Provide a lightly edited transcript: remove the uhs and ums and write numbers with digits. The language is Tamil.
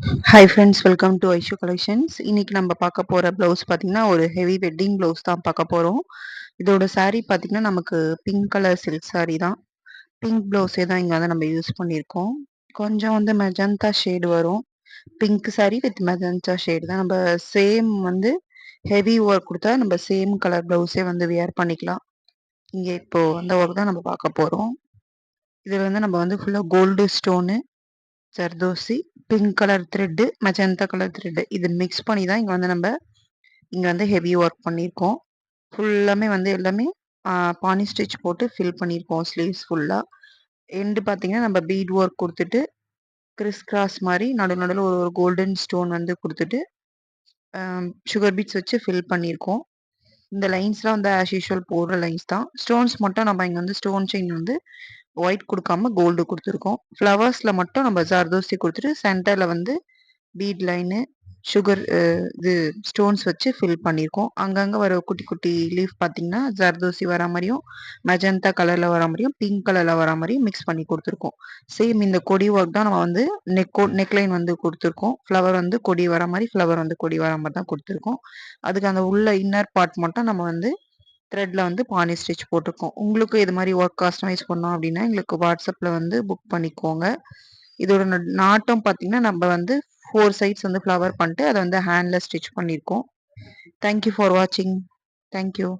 Hi friends, welcome to Aishu collections. இன்னைக்கு நம்ம பார்க்க போற ப்ளவுஸ் பார்த்தீங்கன்னா, ஒரு ஹெவி வெட்டிங் ப்ளவுஸ் தான் பார்க்க போறோம். இதோட சாரீ பார்த்தீங்கன்னா, நமக்கு பிங்க் கலர் சில்க் சாரீ தான். பிங்க் ப்ளவுஸே தான் இங்க வந்து நம்ம யூஸ் பண்ணியிருக்கோம். கொஞ்சம் வந்து மெஜந்தா ஷேடு வரும். Pink sari with magenta shade தான். நம்ம சேம் வந்து ஹெவி ஒர்க் குடுத்தா நம்ம சேம் கலர் ப்ளவுஸே வந்து வியர் பண்ணிக்கலாம். இங்க இப்போ அந்த ஒர்க் தான் நம்ம பார்க்க போறோம். இதுல வந்து நம்ம வந்து ஃபுல்லா கோல்டு ஸ்டோனு, ஜர்தோசி, pink colour thread, magenta colour thread இது மிக்ஸ் பண்ணி தான் இங்க வந்து ஹெவி ஒர்க் பண்ணியிருக்கோம். ஃபுல்லாமே வந்து எல்லாமே பானி ஸ்டிச் போட்டு ஃபில் பண்ணியிருக்கோம் ஸ்லீவ்ஸ் ஃபுல்லா. எண்டு பார்த்தீங்கன்னா, நம்ம பீட் ஒர்க் குடுத்துட்டு, கிறிஸ் கிராஸ் மாரி நடுவுல ஒரு ஒரு கோல்டன் ஸ்டோன் வந்து குடுத்துட்டு, அ சுகர் பீட்ஸ் வச்சு ஃபில் பண்ணியிருக்கோம். இந்த லைன்ஸ்லாம் வந்து ஆஸ் யூசுவல் போடுற லைன்ஸ் தான். ஸ்டோன்ஸ் மட்டும் நம்ம இங்க வந்து ஸ்டோன் செயின் வந்து ஒயிட் குடுக்காம கோல்டு குடுத்துருக்கோம். ஃப்ளவர்ஸ்ல மட்டும் நம்ம ஜர்தோசி குடுத்துட்டு, சென்டர்ல வந்து பீட் லைனு, சுகர் இது ஸ்டோன்ஸ் வச்சு ஃபில் பண்ணியிருக்கோம். அங்கங்க வர குட்டி குட்டி லீஃப் பார்த்தீங்கன்னா, ஜர்தோசி வரா மாரியும், மெஜந்தா கலர்ல வரா மாரியும், பிங்க் கலர்ல வரா மாரியும் மிக்ஸ் பண்ணி குடுத்துருக்கோம். சேம் இந்த கொடி ஒர்க் தான் நம்ம வந்து நெக்லைன் வந்து குடுத்துருக்கோம். ஃப்ளவர் வந்து கொடி வரா மாரி, ஃப்ளவர் வந்து கொடி வரா மாரி தான் குடுத்துருக்கோம். அதுக்கு அந்த உள்ள இன்னர் பார்ட் மட்டும் நம்ம வந்து த்ரெட்ல வந்து பானி ஸ்டிச் போட்டுருக்கோம். உங்களுக்கு இது மாரி ஒர்க் கஸ்டமைஸ் பண்ணோம் அப்டின்னா, எங்களுக்கு WhatsAppல வந்து புக் பண்ணிக்கோங்க. இதோட நாட்டம் பார்த்தீங்கன்னா, நம்ம வந்து 4 சைட்ஸ் வந்து ஃப்ளவர் பண்ணிட்டு, அத வந்து ஹேண்ட்ல ஸ்டிச் பண்ணியிருக்கோம். தேங்க் யூ ஃபார் வாட்சிங். Thank you.